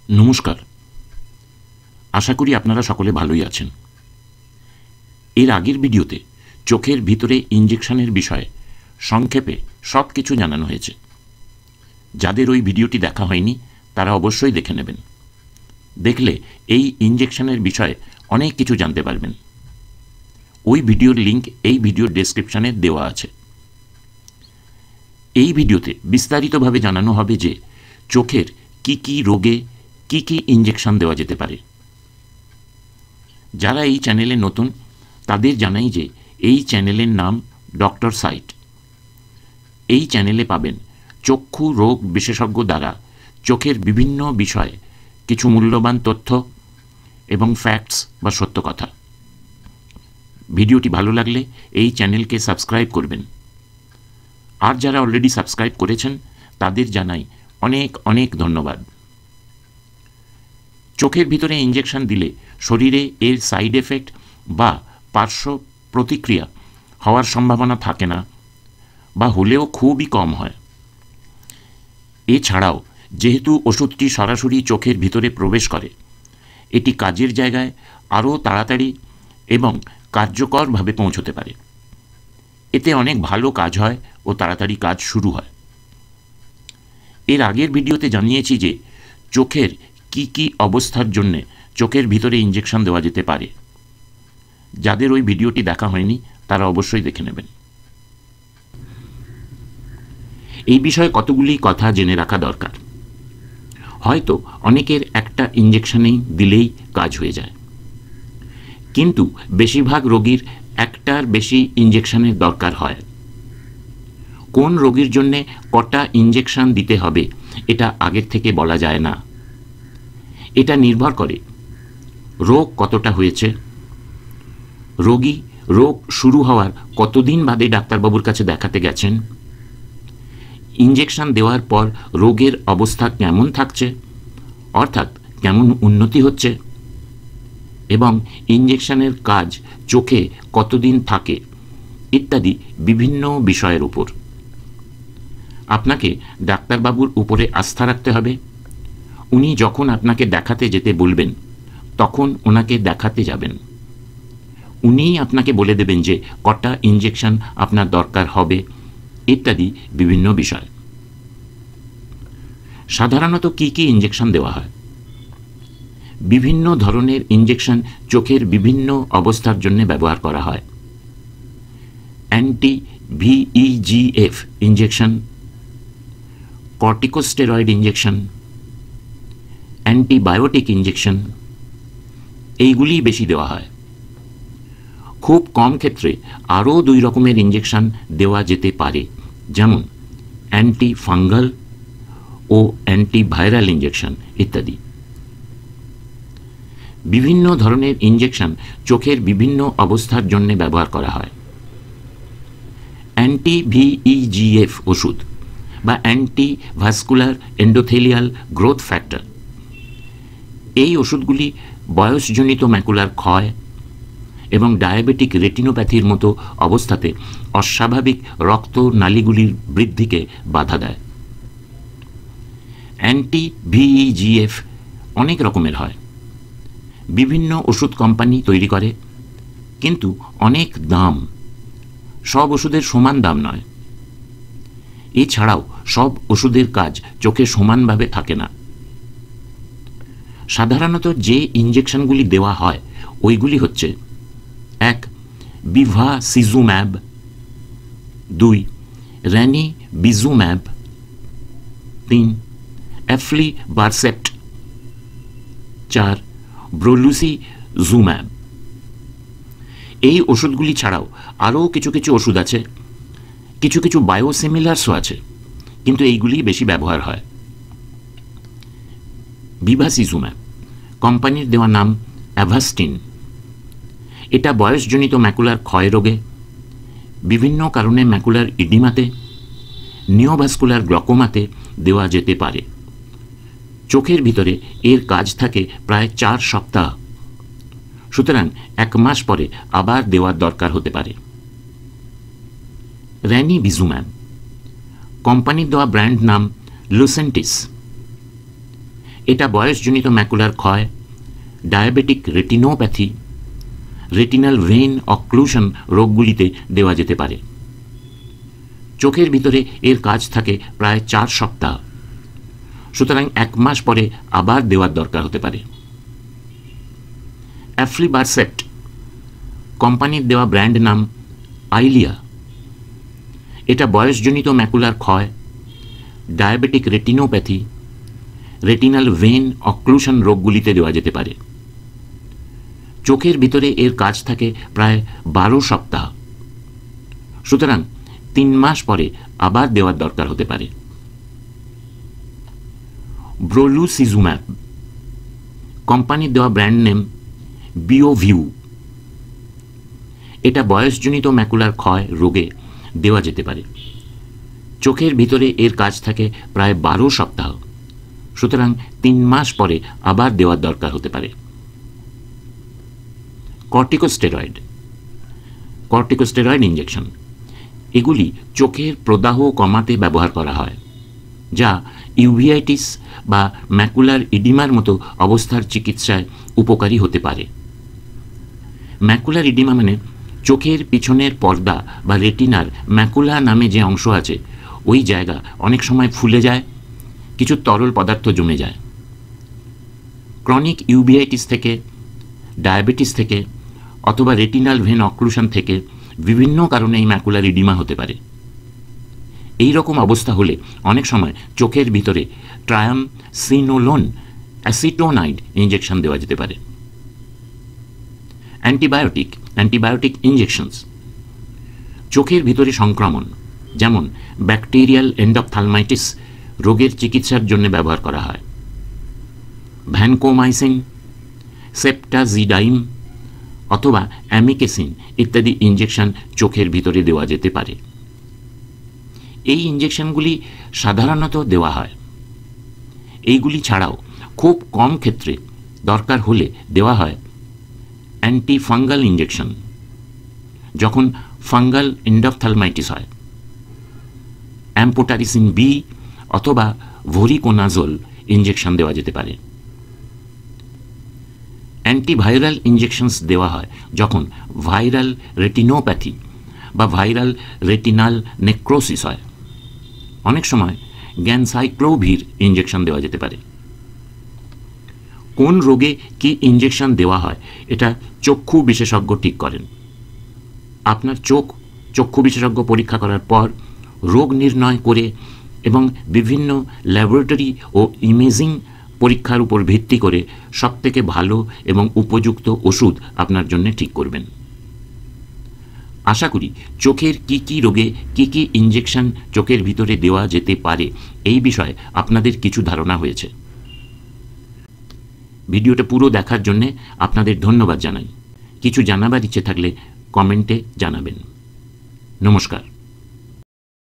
নমস্কার। আশা করি আপনারা সকলে ভালোই আছেন। এর আগের ভিডিওতে চোখের ভিতরে ইঞ্জেকশনের বিষয়ে সংক্ষেপে সব কিছু জানানো হয়েছে। যাদের ওই ভিডিওটি দেখা হয়নি তারা অবশ্যই দেখে নেবেন। দেখলে এই ইঞ্জেকশনের বিষয়ে অনেক কিছু জানতে পারবেন। ওই ভিডিওর লিঙ্ক এই ভিডিওর ডেসক্রিপশনে দেওয়া আছে। এই ভিডিওতে বিস্তারিতভাবে জানানো হবে যে চোখের কি কি রোগে কি কি ইঞ্জেকশন দেওয়া যেতে পারে। যারা এই চ্যানেলে নতুন তাদের জানাই যে এই চ্যানেলের নাম ডক্টর সাইট। এই চ্যানেলে পাবেন চক্ষু রোগ বিশেষজ্ঞ দ্বারা চোখের বিভিন্ন বিষয়ে কিছু মূল্যবান তথ্য এবং ফ্যাক্টস বা সত্য কথা। ভিডিওটি ভালো লাগলে এই চ্যানেলকে সাবস্ক্রাইব করবেন। আর যারা অলরেডি সাবস্ক্রাইব করেছেন তাদের জানাই অনেক অনেক ধন্যবাদ। চোখের ভিতরে ইঞ্জেকশন দিলে শরীরে এর সাইড এফেক্ট বা পার্শ্ব প্রতিক্রিয়া হওয়ার সম্ভাবনা থাকে না বা হলেও খুবই কম হয়। এছাড়াও যেহেতু ওষুধটি সরাসরি চোখের ভিতরে প্রবেশ করে, এটি কাজের জায়গায় আরও তাড়াতাড়ি এবং কার্যকরভাবে পৌঁছতে পারে। এতে অনেক ভালো কাজ হয় ও তাড়াতাড়ি কাজ শুরু হয়। এর আগের ভিডিওতে জানিয়েছি যে চোখের কি কি অবস্থার জন্য চোখের ভিতরে ইঞ্জেকশন দেওয়া যেতে পারে। যাদের ওই ভিডিওটি দেখা হয়নি তারা অবশ্যই দেখে নেবেন। এই বিষয়ে কতগুলি কথা জেনে রাখা দরকার। হয়তো অনেকের একটা ইঞ্জেকশনেই দিলেই কাজ হয়ে যায়, কিন্তু বেশিরভাগ রোগীর একটার বেশি ইঞ্জেকশনের দরকার হয়। কোন রোগীর জন্য কটা ইঞ্জেকশন দিতে হবে এটা আগের থেকে বলা যায় না। এটা নির্ভর করে রোগ কতটা হয়েছে, রোগী রোগ শুরু হওয়ার কতদিন বাদে ডাক্তারবাবুর কাছে দেখাতে গেছেন, ইঞ্জেকশন দেওয়ার পর রোগের অবস্থা কেমন থাকছে, অর্থাৎ কেমন উন্নতি হচ্ছে, এবং ইঞ্জেকশনের কাজ চোখে কতদিন থাকে ইত্যাদি বিভিন্ন বিষয়ের উপর। আপনাকে ডাক্তারবাবুর উপরে আস্থা রাখতে হবে। উনি যখন আপনাকে দেখাতে যেতে বলবেন তখন ওনাকে দেখাতে যাবেন। উনিই আপনাকে বলে দেবেন যে কটা ইঞ্জেকশন আপনার দরকার হবে ইত্যাদি বিভিন্ন বিষয়। সাধারণত কি কি ইঞ্জেকশন দেওয়া হয়? বিভিন্ন ধরনের ইঞ্জেকশন চোখের বিভিন্ন অবস্থার জন্য ব্যবহার করা হয়। Anti VEGF injection, corticosteroid injection, antibiotic injection, এইগুলি বেশি দেওয়া হয়। খুব কম ক্ষেত্রে আরও 2 রকমের ইঞ্জেকশন দেওয়া যেতে পারে, যেমন অ্যান্টি ফাঙ্গাল ও অ্যান্টিভাইরাল ইঞ্জেকশন ইত্যাদি। বিভিন্ন ধরনের ইঞ্জেকশন চোখের বিভিন্ন অবস্থার জন্য ব্যবহার করা হয়। অ্যান্টি VEGF ওষুধ বা anti vascular endothelial growth factor, এই ওষুধগুলি বয়সজনিত ম্যাকুলার ক্ষয় এবং ডায়াবেটিক রেটিনোপ্যাথির মতো অবস্থাতে অস্বাভাবিক রক্ত নালীগুলির বৃদ্ধিকে বাধা দেয়। অ্যান্টি VEGF অনেক রকমের হয়। বিভিন্ন ওষুধ কোম্পানি তৈরি করে, কিন্তু অনেক দাম। সব ওষুধের সমান দাম নয়। এছাড়াও সব ওষুধের কাজ চোখে সমানভাবে থাকে না। সাধারণত যে ইঞ্জেকশনগুলি দেওয়া হয় ওইগুলি হচ্ছে: 1. বিভাসিজুম্যাব, 2. র্যানিবিজুম্যাব, 3. এফলিবারসেপ্ট, 4. ব্রোলুসিজুম্যাব। এই ওষুধগুলি ছাড়াও আরও কিছু কিছু ওষুধ আছে, কিছু কিছু বায়োসিমিলার্সও আছে, কিন্তু এইগুলি বেশি ব্যবহার হয়। বিভাসিজুম্যাব কোম্পানির দেওয়া নাম অ্যাভাস্টিন। এটা বয়সজনিত ম্যাকুলার ক্ষয় রোগে, বিভিন্ন কারণে ম্যাকুলার ইডিমাতে, নিওভাস্কুলার গ্লকোমাতে দেওয়া যেতে পারে। চোখের ভিতরে এর কাজ থাকে প্রায় 4 সপ্তাহ, সুতরাং 1 মাস পরে আবার দেওয়ার দরকার হতে পারে। র্যানিবিজুম্যাব কোম্পানির দেওয়া ব্র্যান্ড নাম লুসেন্টিস। এটা বয়সজনিত ম্যাকুলার ক্ষয়, diabetic retinopathy, retinal vein occlusion রোগগুলিতে দেওয়া যেতে পারে। চোখের ভিতরে এর কাজ থাকে প্রায় 4 সপ্তাহ, সুতরাং 1 মাস পরে আবার দেওয়ার দরকার হতে পারে। অ্যাফ্লিবারসেপ্ট কোম্পানির দেওয়া ব্র্যান্ড নাম আইলিয়া। এটা বয়সজনিত ম্যাকুলার ক্ষয়, diabetic retinopathy, retinal vein occlusion রোগগুলিতে দেওয়া যেতে পারে। চোখের ভিতরে এর কাজ থাকে প্রায় 12 সপ্তাহ, সুতরাং 3 মাস পরে আবার দেওয়ার দরকার হতে পারে। ব্রোলুসিজুম্যাব কোম্পানির দেওয়া ব্র্যান্ড নেম বিওভিউ। এটা বয়সজনিত ম্যাকুলার ক্ষয় রোগে দেওয়া যেতে পারে। চোখের ভিতরে এর কাজ থাকে প্রায় 12 সপ্তাহ, সুতরাং 3 মাস পরে আবার দেওয়ার দরকার হতে পারে। কর্টিকোস্টেরয়েড ইঞ্জেকশন, এগুলি চোখের প্রদাহ কমাতে ব্যবহার করা হয়, যা ইউভিআইটিস বা ম্যাকুলার ইডিমার মতো অবস্থার চিকিৎসায় উপকারী হতে পারে। ম্যাকুলার ইডিমা মানে চোখের পিছনের পর্দা বা রেটিনার ম্যাকুলা নামে যে অংশ আছে, ওই জায়গা অনেক সময় ফুলে যায়, কিছু তরল পদার্থ জমে যায়। ক্রনিক ইউভিআইটিস থেকে, ডায়াবেটিস থেকে অথবা রেটিনাল ভেন অক্লুশন থেকে বিভিন্ন কারণে এই ম্যাকুলার ইডিমা হতে পারে। এই রকম অবস্থা হলে অনেক সময় চোখের ভিতরে ট্রায়ামসিনোলোন অ্যাসিটোনাইড ইঞ্জেকশন দেওয়া যেতে পারে। অ্যান্টিবায়োটিক ইঞ্জেকশনস, চোখের ভিতরে সংক্রমণ যেমন ব্যাকটেরিয়াল এন্ডোপথ্যালমাইটিস রোগের চিকিৎসার জন্য ব্যবহার করা হয়। ভ্যানকোমাইসিন, সেপ্টাজিডাইম অথবা অ্যামিকেসিন ইত্যাদি ইঞ্জেকশন চোখের ভিতরে দেওয়া যেতে পারে। এই ইঞ্জেকশনগুলি সাধারণত দেওয়া হয়। এইগুলি ছাড়াও খুব কম ক্ষেত্রে দরকার হলে দেওয়া হয় অ্যান্টিফাঙ্গাল ইঞ্জেকশন, যখন ফাঙ্গাল এন্ডোপথ্যালমাইটিস হয়। অ্যাম্পোটারিসিন বি অথবা ভোরিকোনাজোল ইঞ্জেকশন দেওয়া যেতে পারে। অ্যান্টিভাইরাল ইঞ্জেকশনস দেওয়া হয় যখন ভাইরাল রেটিনোপ্যাথি বা ভাইরাল রেটিনাল নেক্রোসিস হয়। অনেক সময় গ্যানসাইক্লোভির ইঞ্জেকশন দেওয়া যেতে পারে। কোন রোগে কি ইঞ্জেকশন দেওয়া হয় এটা চক্ষু বিশেষজ্ঞ ঠিক করেন। আপনার চক্ষু বিশেষজ্ঞ পরীক্ষা করার পর রোগ নির্ণয় করে এবং বিভিন্ন ল্যাবরেটরি ও ইমেজিং পরীক্ষার উপর ভিত্তি করে সবথেকে ভালো এবং উপযুক্ত ওষুধ আপনার জন্য ঠিক করবেন। আশা করি চোখের কি রোগে কি ইঞ্জেকশন চোখের ভিতরে দেওয়া যেতে পারে এই বিষয়ে আপনাদের কিছু ধারণা হয়েছে। ভিডিওটা পুরো দেখার জন্য আপনাদের ধন্যবাদ জানাই। কিছু জানাবার ইচ্ছে থাকলে কমেন্টে জানাবেন। নমস্কার।